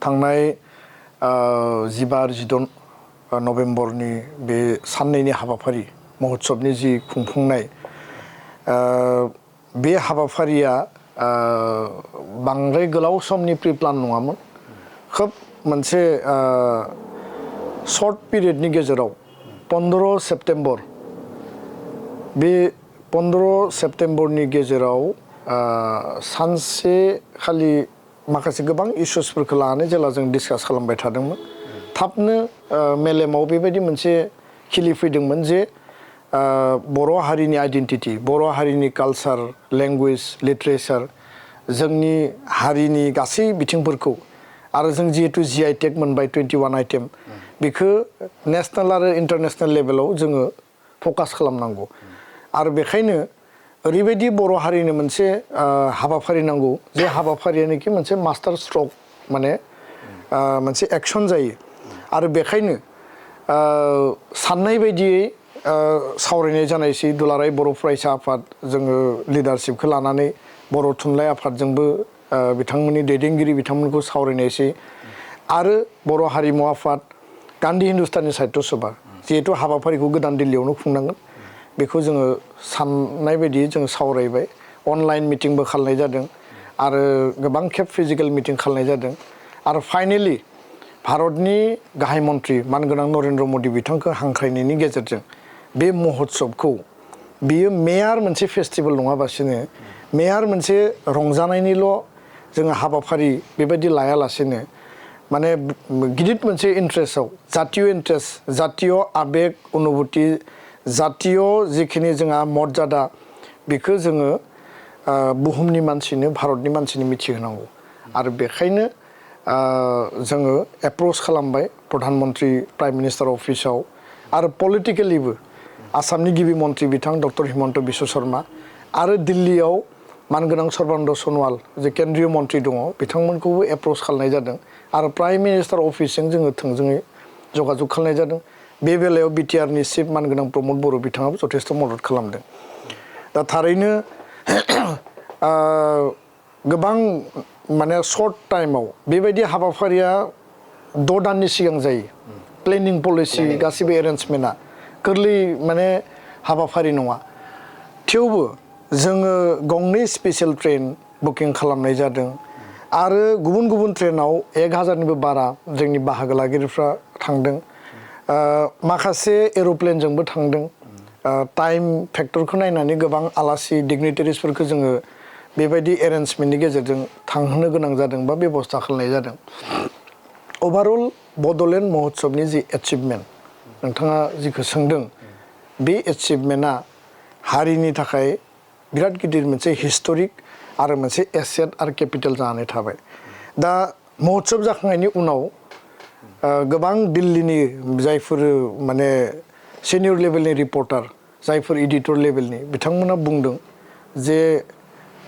थांनाय 15-16 नभेम्बरनि बे साननैनि हाबाफारि महोत्सबनि जि खुंफुंनाय बे हाबाफारिया बांद्राय गोलाव समनि प्रि प्लान नङामोन खोब मोनसे शर्ट पिरियडनि गेजेराव 15 सेप्टेम्बर बे 15 सेप्टेम्बरनि गेजेराव सानसे खालि माखासे गोबां इश्यूसफोरखौ लानानै जेला जों डिसकास खालामबाय थादोंमोन थाबनो मेलेमाव बेबायदि मोनसे खिलिफैदोंमोन जे बर' हारिनि आइडेन्टिटी बर' हारिनि कालचार लेंगुवेज लिटारेचार जोंनि हारिनि गासै बिथिंफोरखौ आरो जों जिहेतु GI टेग मोनबाय 21 आइटेम बेखौ नेशनेल आरो इन्टारनेशनेल लेभेलाव जोङो फकास खालामनांगौ आरो बेखायनो ओरैबायदि बर' हारिनो मोनसे हाबाफारि नांगौ जे हाबाफारियानोखि मोनसे मास्टार स्ट्रक माने मोनसे एक्सन जायो आरो बेखायनो साननाय बायदियै सावरायनाय जानायसै दुलाराय बर' फरायसा आफाद जोङो लिडारशिपखौ लानानै बर' थुनलाइ आफादजोंबो बिथांमोननि दैदेनगिरि बिथांमोनखौ सावरायनायसै आरो बर' हारिमु आफाद गान्धी हिन्दुस्तानी साहित्य सभा जिहेतु हाबाफारिखौ गोदान दिल्लीयावनो खुंनांगोन बेखौ जोङो साननाय बायदियै जोङो सावरायबाय अनलाइन मिटिंबो खालामनाय जादों आरो गोबां खेब फिजिकेल मिटिं खालामनाय जादों आरो फाइनेलि भारतनि गाहाय मन्त्रि मानगोनां नरेन्द्र मदि बिथांखौ हांख्रायनायनि गेजेरजों बे महोत्सबखौ बियो मेयार मोनसे फेस्टिभेल नङाबासिनो मेयार मोनसे रंजानायनिल' जोङो हाबाफारि बेबायदि लायालासेनो माने गिदिर मोनसे इन्ट्रेस्टआव जातीय इन्ट्रेस्ट जातीय आबेग अनुभूति जातीय जिखिनि जोंहा मर्यादा बेखौ जोङो बुहुमनि मानसिनो भारतनि मानसिनो मिथिहोनांगौ आरो बेखायनो जोङो एप्रोच खालामबाय प्रधानमन्त्रि प्राइम मिनिस्टार अफिसाव आरो पलिटिकेलिबो आसामनि गिबि मन्त्रि बिथां डक्टर हिमन्त बिश्व शर्मा आरो दिल्लीयाव मानगोनां सर्बानन्द सनवाल जे केन्द्रीय मन्त्रि दङ बिथांमोनखौबो एप्रोच खालामनाय जादों आरो प्राइम मिनिस्टार अफिसजों जोङो थोंजोङै जगाजग खालामनाय जादों बे बेलायाव बिटिआरनि चिफ मानगोनां प्रमद बर' बिथाङाबो जथेस्थ' मदद खालामदों दा थारैनो गोबां माने सर्ट टाइमाव बेबायदि हाबाफारिया 6 दाननि सिगां जायो प्लेनिं पलिसि गासिबो एरेन्जमेन्टआ गोरलै माने हाबाफारि नङा थेवबो जोङो गंनै स्पेशेल ट्रेन बुकिं खालामनाय जादों आरो गुबुन गुबुन ट्रेनाव 1000निबो बारा जोंनि बाहागो लागिरिफ्रा थांदों माखासे एर'प्लेनजोंबो थांदों टाइम फेक्टरखौ नायनानै गोबां आलासि डिगनिटारिसफोरखौ जोङो बेबायदि एरेन्जमेन्टनि गेजेरजों थांहोनो गोनां जादों बा बेबस्था खालामनाय जादों अभारअल बड'लेण्ड महोत्सबनि जि एचिभमेन्ट नोंथाङा जिखौ सोंदों बे एचिभमेन्टआ हारिनि थाखाय बिराद गिदिर मोनसे हिस्टरिक आरो मोनसे एसेट आरो केपिटेल जानानै थाबाय दा महोत्सब जाखांनायनि उनाव गोबां दिल्लीनि जायफोर माने सिनियर लेभेलनि रिपर्टार जायफोर एडिटर लेभेलनि बिथांमोना बुंदों जे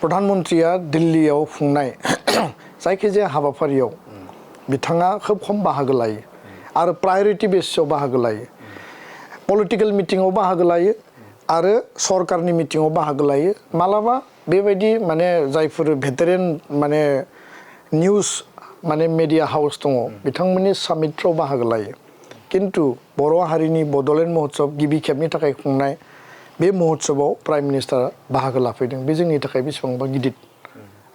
प्रधानमन्त्रिया दिल्लीयाव खुंनाय जायखिजाया हाबाफारियाव बिथाङा खोब खम बाहागो लायो आरो प्रायरिटि बेसिसआव बाहागो लायो पलिटिकेल मिटिङाव बाहागो लायो आरो सरकारनि मिटिङाव बाहागो लायो मालाबा बेबायदि माने जायफोर भेटेरेन माने निउज माने मेडिया हाउस दङ बिथांमोननि सामिटफ्राव बाहागो लायो किन्तु बर' हारिनि बड'लेण्ड महोत्सब गिबि खेबनि थाखाय खुंनाय बे महोत्सबाव प्राइम मिनिस्टारा बाहागो लाफैदों बे जोंनि थाखाय बेसेबांबा गिदिर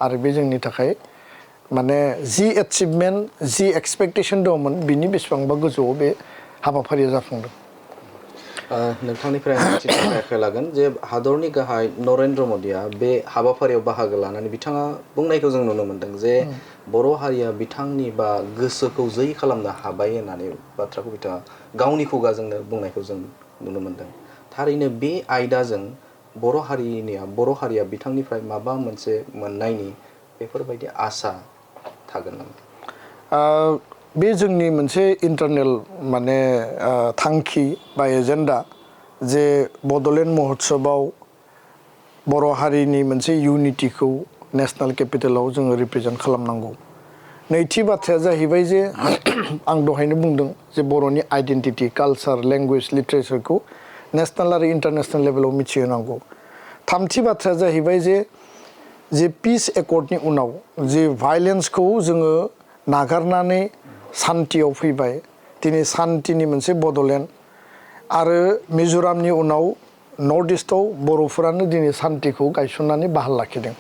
आरो बे जोंनि थाखाय माने जि एचिभमेन्ट जि एक्सपेक्टेसन दंमोन बिनि बेसेबांबा गोजौआव बे हाबाफारिया जाफुंदों नोंथांनिफ्राय आं मोनसे आखायाव लागोन जे हादरनि गाहाय नरेन्द्र मदिया बे हाबाफारियाव बाहागो लानानै बिथाङा बुंनायखौ जों नुनो मोन्दों जे बर' हारिया बिथांनि बा गोसोखौ जै खालामनो हाबाय होननानै बाथ्राखौ बिथाङा गावनि खुगाजोंनो बुंनायखौ जों नुनो मोन्दों थारैनो बे आयदाजों बर' हारिया बिथांनिफ्राय माबा मोनसे मोननायनि बेफोरबायदि आसा थागोन नामा बे जोंनि मोनसे इन्टारनेल माने थांखि बा एजेन्डा जे बड'लेण्ड महोत्सबाव बर' हारिनि मोनसे इउनिटिखौ नेशनेल केपिटेलाव जोङो रिप्रेजेन्ट खालामनांगौ नैथि बाथ्राया जाहैबाय जे आं दहायनो बुंदों जे बर'नि आइडेन्टिटि कालचार लेंगुवेज लिटारेचारखौ नेशनेल आरो इन्टारनेशनेल लेभेलाव मिथिहोनांगौ थामथि बाथ्राया जाहैबाय जे पिस एकर्डनि उनाव जे भायलेन्सखौ जोङो नागारनानै सान्तियाव फैबाय दिनै सान्तिनि मोनसे बड'लेण्ड आरो मिज'रामनि उनाव नर्थ इस्टआव बर'फोरानो दिनै सान्तिखौ गायसननानै बाहाल लाखिदों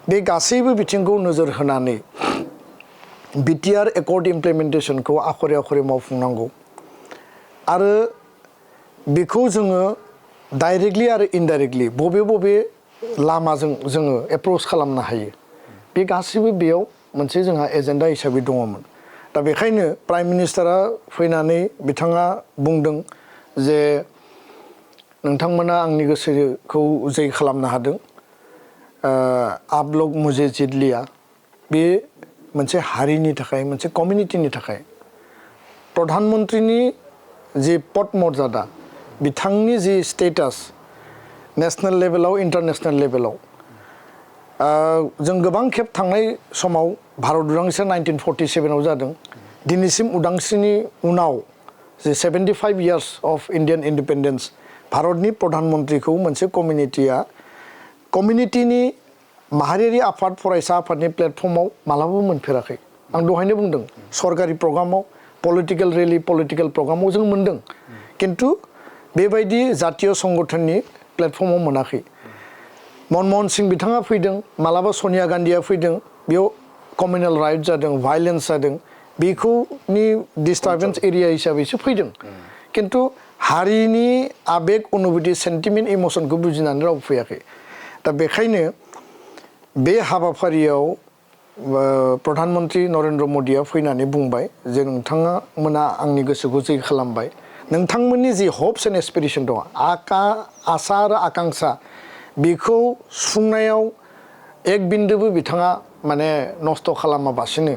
बे गासैबो बिथिंखौ नोजोर होनानै बिटिआर एकर्ड इमप्लिमेन्टेसनखौ आखरे आखरे मावफुंनांगौ आरो बेखौ जोङो डाइरेक्टलि आरो इनडाइरेक्टलि बबे लामाजों जोङो एप्रोच खालामनो हायो बे गासैबो बेयाव मोनसे जोंहा एजेन्डा हिसाबै दङमोन दा बेखायनो प्राइम मिनिस्टारा फैनानै बिथाङा बुंदों जे नोंथांमोना आंनि गोसोखौ जै खालामनो हादों आप लोग मुझे जीत लिया बे मोनसे हारिनि थाखाय मोनसे कमिउनिटिनि थाखाय प्रधानमन्त्रीनि जि पद मर्यादा बिथांनि जि स्टेटास नेशनेल लेभेलाव इन्टारनेशनेल लेभेलाव जों गोबां खेब थांनाय समाव भारत उदांस्रिया 1947आव जादों दिनैसिम उदांस्रिनि उनाव जे 75 इयार्स अफ इन्डियान इन्डिपेन्डेन्स भारतनि प्रधानमन्त्रीखौ मोनसे कमिउनिटिनि माहारियारि आफाद फरायसा आफादनि प्लेटफर्माव मालाबाबो मोनफेराखै आं दहायनो बुंदों सरकारि प्रग्रामाव पलिटिकेल रेलि पलिटिकेल प्रग्रामाव जों मोनदों किन्तु बेबायदि जातीय संगठननि प्लेटफर्माव मोनाखै मनमोहन सिंह बिथाङा फैदों मालाबा सनिया गान्धीया फैदों बेयाव कमिउनेल राइट जादों भायलेन्स जादों बेखौनि डिस्टार्बेन्स एरिया हिसाबैसो फैदों किन्तु हारिनि आबेग अनुभूति सेन्टिमेन्ट इमसनखौ बुजिनानै रावबो फैयाखै दा बेखायनो बे हाबाफारियाव प्रधानमन्त्री नरेन्द्र मदिया फैनानै बुंबाय जे नोंथांमोना आंनि गोसोखौ जै खालामबाय नोंथांमोननि जि हप्स एन्ड एसपिरेसन दङ आसा आरो आकांक्षा बेखौ सुफुंनायाव एक बिन्दोबो बिथाङा माने नस्थ' खालामाबासिनो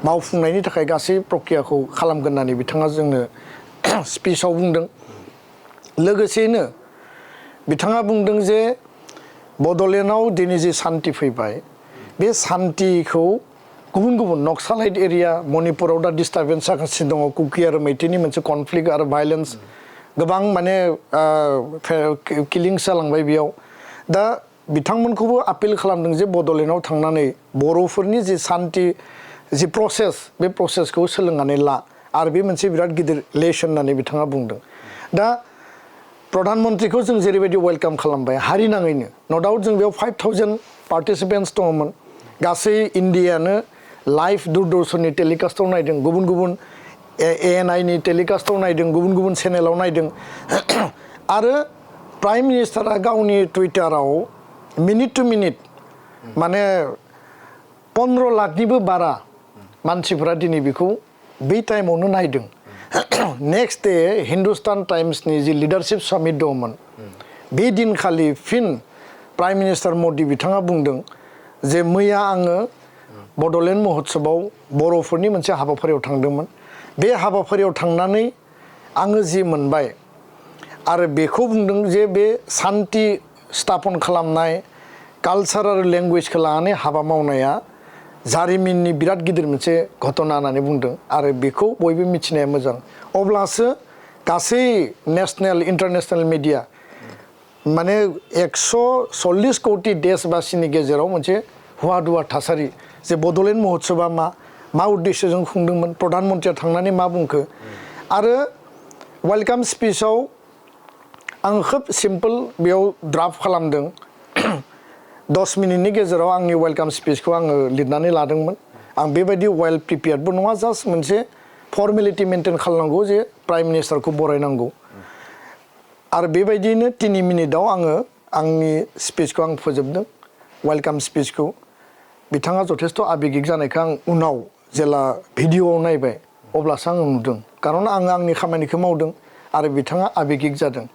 मावफुंनायनि थाखाय गासै प्रक्रियाखौ खालामगोन होननानै बिथाङा जोंनो स्पिचआव बुंदों लोगोसेयैनो बिथाङा बुंदों जे बड'लेण्डआव दिनै जि सान्ति फैबाय बे सान्तिखौ गुबुन नक्सालाइट एरिया मणिपुराव दा डिस्टार्बेन्स जागासिनो दङ कुकि आरो मैतेनि मोनसे कनफ्लिक्ट आरो भायलेन्स गोबां माने किलिंस जालांबाय बेयाव दा बिथांमोनखौबो आपिल खालामदों जे बड'लेण्डआव थांनानै बर'फोरनि जि सान्ति जि प्रसेस बे प्रसेसखौ सोलोंनानै ला आरो बे मोनसे बिराद गिदिर लेसन होननानै बिथाङा बुंदों दा प्रधानमन्त्रीखौ जों जेरैबायदि वेलकाम खालामबाय हारि नाङैनो न' डाउट जों बेयाव 5000 पार्टिसिपेन्टस दङमोन गासै इन्डियानो लाइभ दूरदर्शननि टेलिकास्टआव नायदों गुबुन ANIनि टेलिकास्टआव नायदों गुबुन चेनेलाव नायदों आरो प्राइम मिनिस्टारा गावनि टुइटाराव मिनिट टु मिनिट माने 15 लाखनिबो बारा मानसिफोरा दिनै बेखौ बै टाइमावनो नायदों नेक्स्ट डे हिन्दुस्तान टाइम्सनि जि लिडारशिप सामिट दंमोन बे दिनखालि फिन प्राइम मिनिस्टार मदि बिथाङा बुंदों जे मैया आङो बड'लेण्ड महोत्सवआव बर'फोरनि मोनसे हाबाफारियाव थांदोंमोन बे हाबाफारियाव थांनानै आङो जि मोनबाय आरो बेखौ बुंदों जे बे सान्ति स्थापन खालामनाय कालचार आरो लेंगुवेजखौ लानानै हाबा मावनाया जारिमिननि बिराद गिदिर मोनसे घटना होननानै बुंदों आरो बेखौ बयबो मिथिनाया मोजां अब्लासो गासै नेशनेल इन्टारनेशनेल मिडिया माने 140 कौटि देशबासिनि गेजेराव मोनसे हुवा दुवा थासारि जे बड'लेण्ड महोत्सवा मा उद्देश्यजों खुंदोंमोन प्रधानमन्त्रिया थांनानै मा बुंखो आरो वेलकाम स्पिचआव आं खोब सिम्पल बेयाव ड्राफ्ट खालामदों 10 मिनिटनि गेजेराव आंनि वेलकाम स्पिचखौ आङो लिरनानै लादोंमोन आं बेबायदि वेल प्रिपेयार्डबो नङा जास्ट मोनसे फर्मेलिटि मेनटेन खालामनांगौ जे प्राइम मिनिस्टारखौ बरायनांगौ आरो बेबायदिनो 3 मिनिटआव आङो आंनि स्पिचखौ आं फोजोबदों वेलकाम स्पिचखौ बिथाङा जथेस्थ' आबेगिक जानायखौ आं उनाव जेला भिडिअआव नायबाय अब्लासो आङो नुदों खारन आङो आंनि खामानिखौ मावदों आरो बिथाङा आबेगिक जादों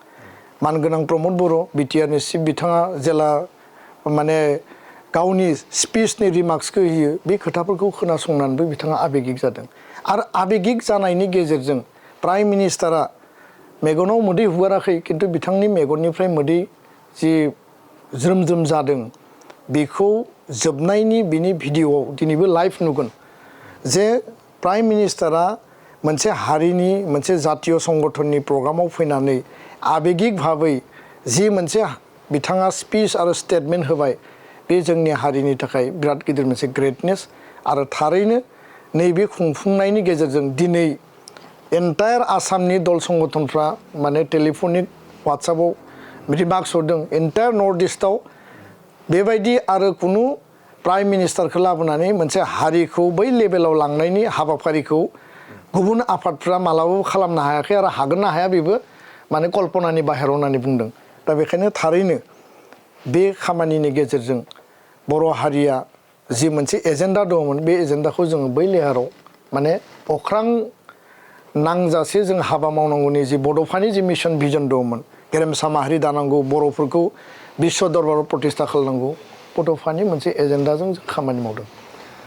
मानगोनां प्रमद बर' बिटिआरनि चिफ बिथाङा जेला माने गावनि स्पिचनि रिमार्क्सखौ होयो बे खोथाफोरखौ खोनासंनानैबो बिथाङा आबेगिक जादों आरो आबेगिक जानायनि गेजेरजों प्राइम मिनिस्टारा मेगनाव मोदै हुगाराखै किन्तु बिथांनि मेगननिफ्राय मोदै जि ज्रोम ज्रोम जादों बेखौ जोबनायनि बिनि भिडिअआव दिनैबो लाइभ नुगोन जे प्राइम मिनिस्टारा मोनसे हारिनि मोनसे जातीय संगठननि प्रग्रामाव फैनानै आबेगिक भाबै जि मोनसे बिथाङा स्पिच आरो स्टेटमेन्ट होबाय बे जोंनि हारिनि थाखाय बिराद गिदिर मोनसे ग्रेटनेस आरो थारैनो नैबे खुंफुंनायनि गेजेरजों दिनै एन्टायार आसामनि दल संगठनफ्रा माने टेलिफनिक वाट्सएपआव बिदि मार्क्स हरदों एन्टायार नर्थ इस्टआव बेबायदि आरो कुनु प्राइम मिनिस्टारखौ लाबोनानै मोनसे हारिखौ बै लेभेलाव लांनायनि हाबाफारिखौ गुबुन आफादफ्रा मालाबाबो खालामनो हायाखै आरो हागोन ना हाया बेबो माने कल्पनानि बाहेराव होननानै बुंदों दा बेखायनो थारैनो बे खामानिनि गेजेरजों बर' हारिया जि मोनसे एजेन्डा दङमोन बे एजेन्डाखौ जोङो बै लेहाराव माने अख्रां नांजासे जों हाबा मावनांगौनि जि बड'फानि जि मिशन भिजन दङमोन गेरेमसा माहारि दानांगौ बर'फोरखौ बिश्व दरबाराव प्रतिष्ठा खालामनांगौ बड'फानि मोनसे एजेन्डाजों जों खामानि मावदों